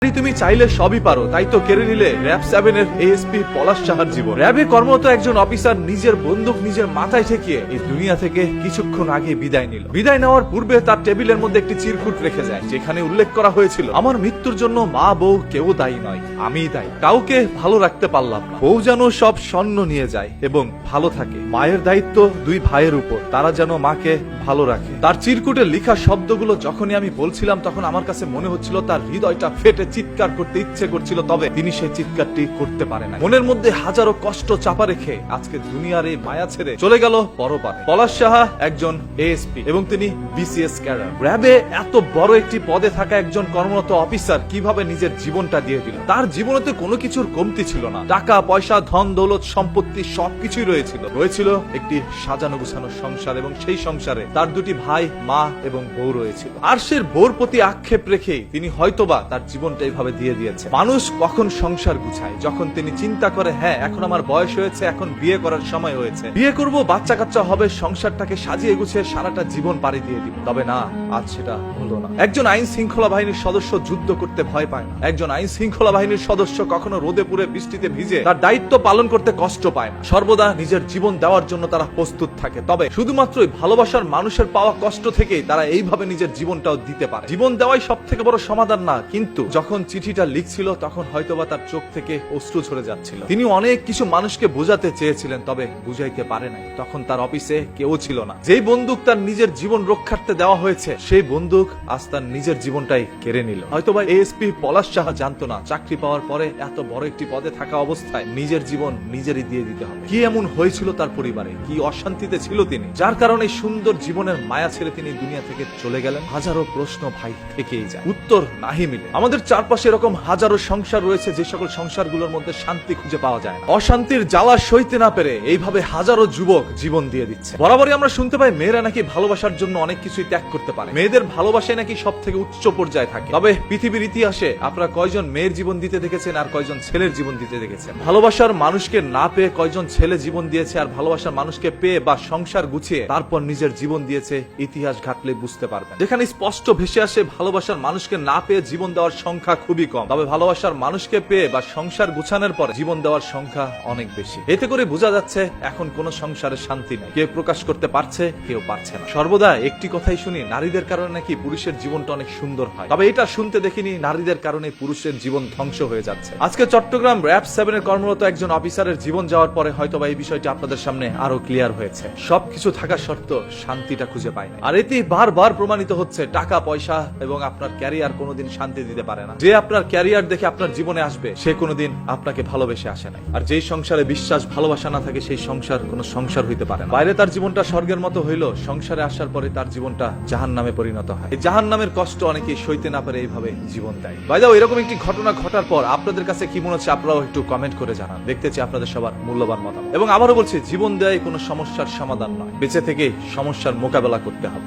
তুমি চাইলে সবই পারো, তাই তো কেড়ে নিলে র‍্যাব 7 এর এএসপি পলাশ সাহার জীবন। র‍্যাবে কর্মরত একজন অফিসার নিজের বন্দুক নিজের মাথায় ঠেকিয়ে এই দুনিয়া থেকে কিছুক্ষণ আগে বিদায় নিল। বিদায় নেওয়ার পূর্বে তার টেবিলের মধ্যে একটি চিরকুট রেখে যায়, যেখানে উল্লেখ করা হয়েছিল, আমার মৃত্যুর জন্য মা বউ কেউ দায়ী নয়, আমিই দায়ী। কাউকে ভালো রাখতে পারলাম না। বউ যেন সব স্বর্ণ নিয়ে যায় এবং ভালো থাকে। মায়ের দায়িত্ব দুই ভাইয়ের উপর, তারা যেন মাকে ভালো রাখে। তার চিরকুটে লেখা শব্দগুলো যখনই আমি বলছিলাম, তখন আমার কাছে মনে হচ্ছিল তার হৃদয়টা ফেটে চিৎকার করতে ইচ্ছে করছিল, তবে তিনি সেই চিৎকারটি করতে পারে না। মনের মধ্যে হাজারো কষ্ট চাপা রেখে আজকে দুনিয়ার এই মায়া ছেড়ে চলে গেল পরপারে। পলাশ সাহা একজন এএসপি এবং তিনি বিসিএস ক্যাডার। র‍্যাবে এত বড় একটি পদে থাকা একজন কর্মরত অফিসার কিভাবে নিজের জীবনটা দিয়ে দিল। তার জীবনে তো কোনো কিছুর কমতি ছিল না, টাকা পয়সা ধন দৌলত সম্পত্তি সবকিছুই রয়েছিল একটি সাজানো গুছানো সংসার, এবং সেই সংসারে তার দুটি ভাই, মা এবং বউ রয়েছিল। আর সে বউর প্রতি আক্ষেপ রেখেই তিনি হয়তোবা তার জীবনটা এইভাবে দিয়ে দিয়েছে। মানুষ কখন সংসার গুছায়? যখন তিনি চিন্তা করে, হ্যাঁ এখন আমার বয়স হয়েছে, এখন বিয়ে করার সময় হয়েছে, বিয়ে করব, বাচ্চা কাচ্চা হবে, সংসারটাকে সাজিয়ে গুছিয়ে সারাটা জীবন পাড়ি দিয়ে দিব। তবে না, আজ সেটা হলো না। একজন আইন শৃঙ্খলা বাহিনীর সদস্য যুদ্ধ করতে ভয় পায় না। একজন আইন শৃঙ্খলা বাহিনীর সদস্য কখনো রোদে পুড়ে বৃষ্টিতে ভিজে তার দায়িত্ব পালন করতে কষ্ট পায় না। সর্বদা নিজের জীবন দেওয়ার জন্য তারা প্রস্তুত থাকে। তবে শুধুমাত্রই ভালোবাসার মানুষের পাওয়া কষ্ট থেকেই তারা এইভাবে নিজের জীবনটাও দিতে পারে। জীবন দেওয়াই সব থেকে বড় সমাধান না, কিন্তু যখন চিঠিটা লিখছিল তখন হয়তোবা তার চোখ থেকে অশ্রু ঝরে যাচ্ছিল। তিনি অনেক কিছু মানুষকে বোঝাতে চেয়েছিলেন, তবে বুঝাইতে পারে নাই। তখন তার অফিসে কেউ ছিল না। যেই বন্দুক তার নিজের জীবন রক্ষার্থে দেওয়া হয়েছে, সেই বন্দুক আজ তার নিজের জীবনটাই কেড়ে নিল। হয়তোবা এএসপি পলাশ সাহা জানতো না, চাকরি পাওয়ার পরে এত বড় একটি পদে থাকা অবস্থায় নিজের জীবন নিজেরই দিয়ে দিতে হবে। কি এমন হয়েছিল তার পরিবারে, কি অশান্তিতে ছিল তিনি, যার কারণে সুন্দর জীবনের মায়া ছেড়ে তিনি দুনিয়া থেকে চলে গেলেন? হাজারো প্রশ্ন ভাই থেকেই যায়, উত্তর নাহি মিলে। আমাদের চারপাশে এরকম হাজারো সংসার রয়েছে যে সকল সংসারগুলোর মধ্যে শান্তি খুঁজে পাওয়া যায় না। অশান্তির জ্বালা সইতে না পেরে এইভাবে হাজারো যুবক জীবন দিয়ে দিচ্ছে। বরাবরই আমরা শুনতে পাই মেয়েরা নাকি ভালোবাসার জন্য অনেক কিছুই ত্যাগ করতে পারে, মেয়েদের ভালোবাসায় নাকি সব থেকে উচ্চ পর্যায়ে থাকে। তবে পৃথিবীর ইতিহাসে আপনারা কয়জন মেয়ের জীবন দিতে দেখেছেন আর কয়জন ছেলের জীবন দিতে দেখেছেন? ভালোবাসার মানুষকে না পেয়ে কয়জন ছেলে জীবন দিয়েছে, আর ভালোবাসার মানুষকে পেয়ে বা সংসার গুছিয়ে তারপর নিজের জীবন দিয়েছে? ইতিহাস ঘাটলে বুঝতে পারবেন। যেখানে স্পষ্ট ভেসে আসে ভালোবাসার মানুষকে না পেয়ে জীবন দেওয়ার সংখ্যা খুবই কম, তবে ভালোবাসার মানুষকে পেয়ে বা সংসার গুছানোর পর জীবন দেওয়ার সংখ্যা অনেক বেশি। এতে করে বোঝা যাচ্ছে এখন কোন সংসারে শান্তি নেই। কেউ প্রকাশ করতে পারছে, কেউ পারছে না। সর্বদা একটি কথাই শুনি, নারীদের কারণে নাকি পুরুষের জীবনটা অনেক সুন্দর হয়। তবে এটা শুনতে দেখিনি নারীদের কারণে পুরুষের জীবন ধ্বংস হয়ে যাচ্ছে। আজকে চট্টগ্রাম র‍্যাব 7 এর কর্মরত একজন অফিসারের জীবন যাওয়ার পরে হয়তোবা এই বিষয়টি আপনাদের সামনে আরো ক্লিয়ার হয়েছে। সবকিছু থাকা সত্ত্বেও শান্তিটা খুঁজে পায় না। আর এতেই বারবার প্রমাণিত হচ্ছে টাকা পয়সা এবং আপনার ক্যারিয়ার কোনোদিন শান্তি দিতে পারে না। যে আপনার ক্যারিয়ার দেখে আপনার জীবনে আসবে, সে কোনোদিন আপনাকে ভালোবেসে আসে নাই। আর যেই সংসারে বিশ্বাস ভালোবাসা না থাকে, সেই সংসার কোনো সংসার হইতে পারে না। বাইরে তার জীবনটা স্বর্গের মতো হইলো, সংসারে আসার পরে তার জীবনটা জাহান্নামে পরিণত হয়। এই জাহান্নামের কষ্ট অনেকেই সইতে না পারে এইভাবে জীবন দেয়। বাই দ্য ওয়ে, এরকম একটি ঘটনা ঘটার পর আপনাদের কাছে কি মনে হচ্ছে আপনারাও একটু কমেন্ট করে জানান। দেখতে চাই আপনাদের সবার মূল্যবান মতামত। এবং আবারও বলছি, জীবন দেয় কোনো সমস্যার সমাধান নয়, বেঁচে থেকে সমস্যার মোকাবেলা করতে হবে।